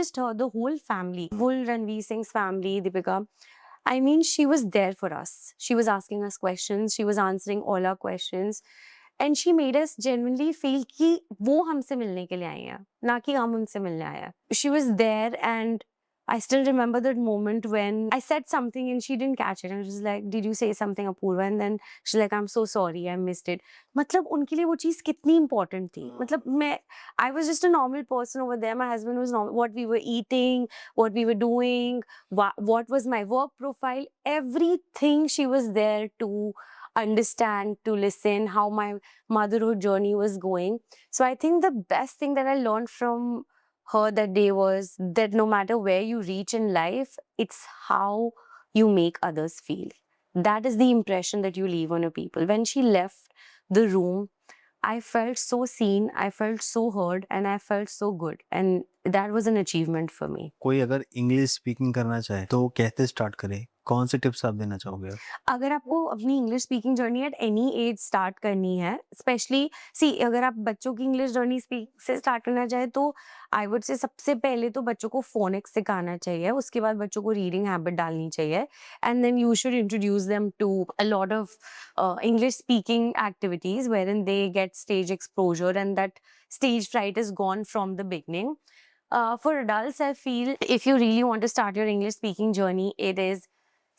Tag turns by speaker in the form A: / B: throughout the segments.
A: just her, the whole family, whole Ranveer Singh's family, Deepika. I mean, she was there for us. She was asking us questions. She was answering all our questions. And she made us genuinely feel कि वो हमसे मिलने के लिए आई हैं, ना कि हम उनसे मिलने आए हैं. She was there, and I still remember that moment when I said something and she didn't catch it. And she was like, "Did you say something, Apurva?" And then she's like, "I'm so sorry, I missed it." मतलब उनके लिए वो चीज़ कितनी important थी. मतलब I was just a normal person over there. My husband was normal. What we were eating, what we were doing, what was my work profile, everything she was there to understand, to listen, how my motherhood journey was going. So I think the best thing that I learned from her that day was that no matter where you reach in life, it's how you make others feel. That is the impression that you leave on your people. When she left the room, I felt so seen, I felt so heard, and I felt so good. And that was an achievement for me.
B: कोई अगर English speaking करना चाहे तो कैसे start करे? कौन से tips आप देना चाहोगे?
A: अगर आपको अपनी English speaking journey at any as start करनी है, स्पेशली अगर आप बच्चों की इंग्लिश जर्नी से स्टार्ट करना चाहे तो आई वुड से सबसे पहले तो बच्चों को फोनिक्स सिखाना चाहिए, उसके बाद बच्चों को रीडिंग हैबिट डालनी चाहिए, and then you should introduce them to a lot of English speaking activities wherein they get stage exposure and that stage fright is gone from the beginning. For adults, I feel if you really want to start your English speaking journey, it is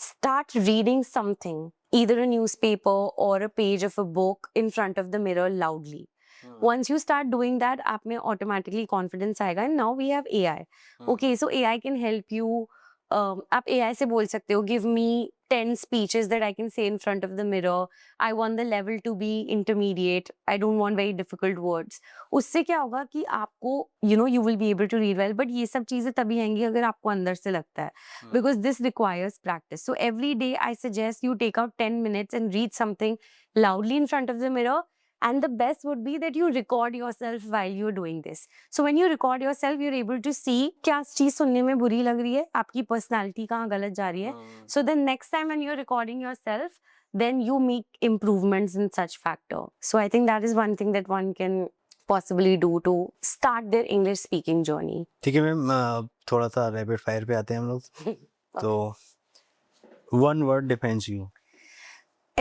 A: start reading something, either a newspaper or a page of a book in front of the mirror loudly. Once you start doing that, आप में automatically confidence आएगा. And now we have AI. Okay, so AI can help you. आप AI से बोल सकते हो, give me 10 speeches that I can say in front of the mirror. I want the level to be intermediate. I don't want very difficult words. उससे क्या होगा कि आपको, you will be able to read well. But ये सब चीजें तभी आएंगी अगर आपको अंदर से लगता है. Because this requires practice. So every day I suggest you take out 10 minutes and read something loudly in front of the mirror. And the best would be that you record yourself while you're doing this. So when you record yourself, you're able to see क्या चीज सुनने में बुरी लग रही है, आपकी personality कहाँ गलत जा रही है. So the next time when you're recording yourself, then you make improvements in such factor. So I think that is one thing that one can possibly do to start their English speaking journey.
B: ठीक है ma'am, थोड़ा सा rapid fire पे आते हैं हम लोग. तो one word defines you.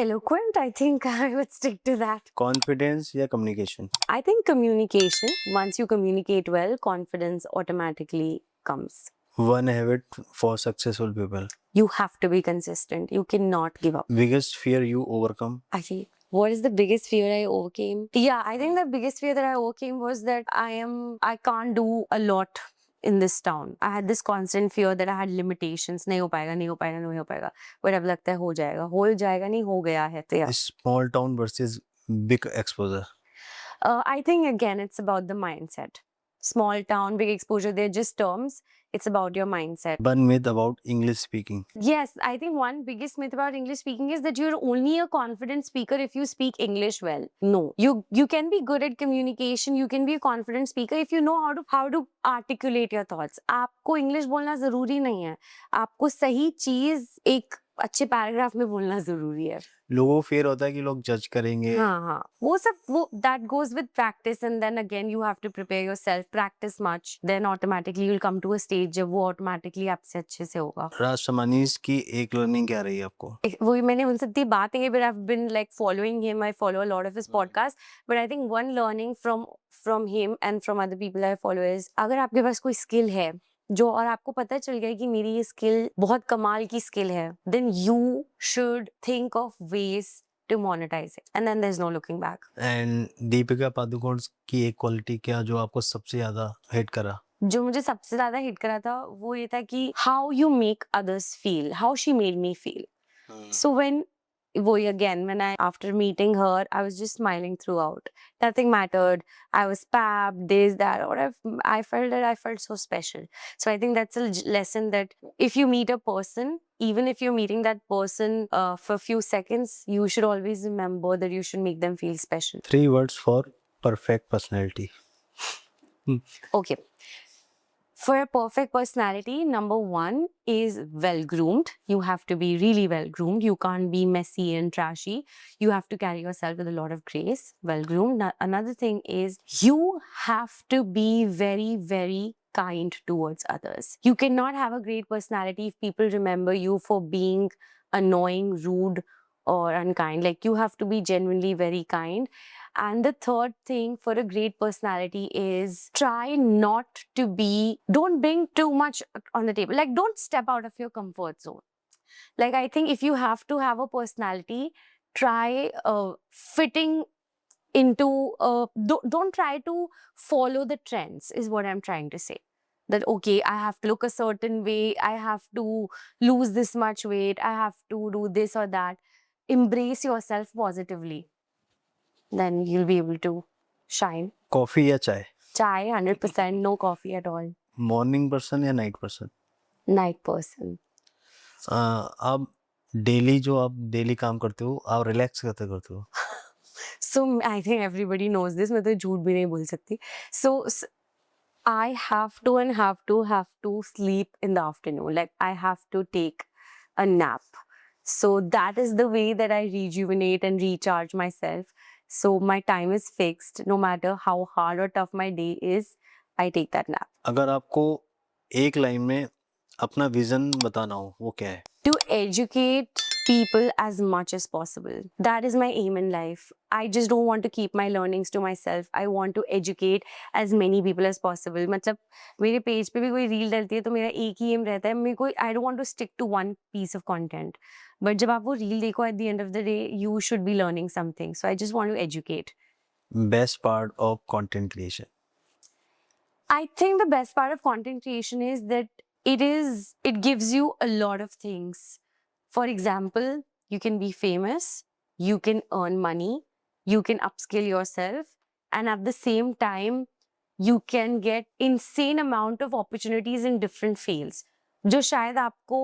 A: Eloquent, I think I would stick to that.
B: Confidence या communication?
A: I think communication. Once you communicate well, confidence automatically comes.
B: One habit for successful people?
A: You have to be consistent. You cannot give up.
B: Biggest fear you overcome?
A: Actually, what is the biggest fear I overcame? Yeah, I think the biggest fear that I overcame was that I can't do a lot in this town. I had this constant fear that I had limitations. नहीं हो पाएगा, नहीं हो पाएगा, नहीं हो पाएगा. But अब लगता है हो जाएगा नहीं, हो गया है. तो yeah.
B: Small town versus big exposure?
A: I think again, it's about the mindset. Small town, big exposure, they're just terms. It's about your mindset.
B: One myth about English speaking?
A: Yes, I think one biggest myth about English speaking is that you're only a confident speaker if you speak English well. No, you can be good at communication. You can be a confident speaker if you know how to articulate your thoughts. आपको English बोलना जरूरी नहीं है. आपको सही चीज एक अच्छे पैराग्राफ में बोलना जरूरी है.
B: लोगों को फेयर होता है कि लोग जज करेंगे.
A: हाँ वो that goes with practice, and then again you have to prepare yourself, practice much, then automatically you'll come to a stage जब वो automatically आपसे अच्छे से होगा.
B: राज समानीस की एक लर्निंग क्या रही है आपको?
A: वही मैंने उनसे इतनी बातें की, but I've been like following him. I follow a lot of his podcasts, but I think one learning from him and from other people I follow is अगर आपके पास कोई skill है जो, और आपको पता चल गया कि मेरी ये स्किल बहुत कमाल की स्किल है, then you should think of ways to monetize it, and then there's no looking back.
B: And Deepika Padukone की एक क्वालिटी क्या जो आपको सबसे ज्यादा हिट करा?
A: जो मुझे सबसे ज्यादा हिट करा था वो ये था कि how you make others feel, how she made me feel. So when after meeting her, I was just smiling throughout. Nothing mattered. I was papped, this, that, or I felt so special. So I think that's a lesson that if you meet a person, even if you're meeting that person for a few seconds, you should always remember that you should make them feel special.
B: 3 words for perfect personality.
A: Okay. For a perfect personality, number 1 is well-groomed. You have to be really well-groomed. You can't be messy and trashy. You have to carry yourself with a lot of grace. Well-groomed. Another thing is you have to be very, very kind towards others. You cannot have a great personality if people remember you for being annoying, rude, or unkind. Like, you have to be genuinely very kind. And the third thing for a great personality is try not to be, don't bring too much on the table. Like, don't step out of your comfort zone. Like, I think if you have to have a personality, try fitting into don't try to follow the trends, is what I'm trying to say. That, okay, I have to look a certain way, I have to lose this much weight, I have to do this or that. Embrace yourself positively, then you'll be able to shine.
B: Coffee या चाय?
A: Chai, 100%, no coffee at all.
B: Morning person या night person?
A: Night person.
B: आप daily जो आप daily काम करते हो, आप रिलैक्स करते करते हो?
A: So I think everybody knows this. मैं तो झूठ भी नहीं बोल सकती. So I have to sleep in the afternoon. Like, I have to take a nap. So that is the way that I rejuvenate and recharge myself. So my time is fixed. No matter how hard or tough my day is, I take that nap.
B: अगर आपको एक line में अपना vision बताना हो, वो क्या है?
A: To educate people as much as possible. That is my aim in life. I just don't want to keep my learnings to myself. I want to educate as many people as possible. मतलब मेरे page पे भी कोई reel डलती है तो मेरा एक ही एम रहता है, मेरे को I don't want to stick to one piece of content. But जब आप वो रील देखो, at the end of the day, you should be learning something. So I just want to educate.
B: Best part of content creation?
A: I think the best part of content creation is that it gives you a lot of things. For example, you can be famous, you can earn money, you can upskill yourself, and at the same time, you can get insane amount of opportunities in different fields, जो शायद आपको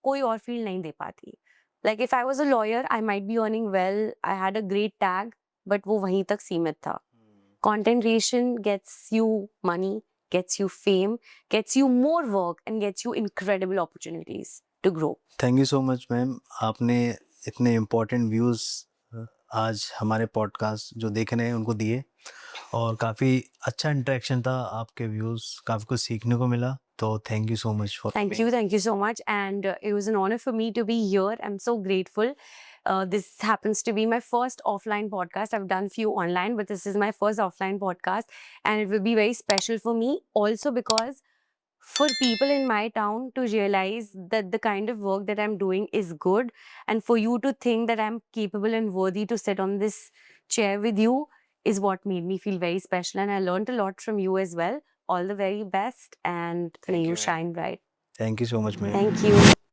A: कोई और field नहीं दे पाती. Like, if I was a lawyer, I might be earning well, I had a great tag, but वो वहीं तक सीमित था. Content creation gets you money, gets you fame, gets you more work, and gets you incredible opportunities to grow.
B: Thank you so much ma'am, आपने इतने important views आज हमारे podcast जो देख रहे हैं उनको दिए, और काफ़ी अच्छा इंटरेक्शन था, आपके व्यूज़ काफ़ी कुछ सीखने को मिला, तो thank you so much for
A: Thank you so much, and it was an honor for me to be here. I'm so grateful. This happens to be my first offline podcast. I've done few online, but this is my first offline podcast, and it will be very special for me also because for people in my town to realize that the kind of work that I'm doing is good, and for you to think that I'm capable and worthy to sit on this chair with you is what made me feel very special, and I learned a lot from you as well. All the very best, and may you
B: you, ma'am.
A: shine bright.
B: Thank you so much ma'am.
A: Thank you.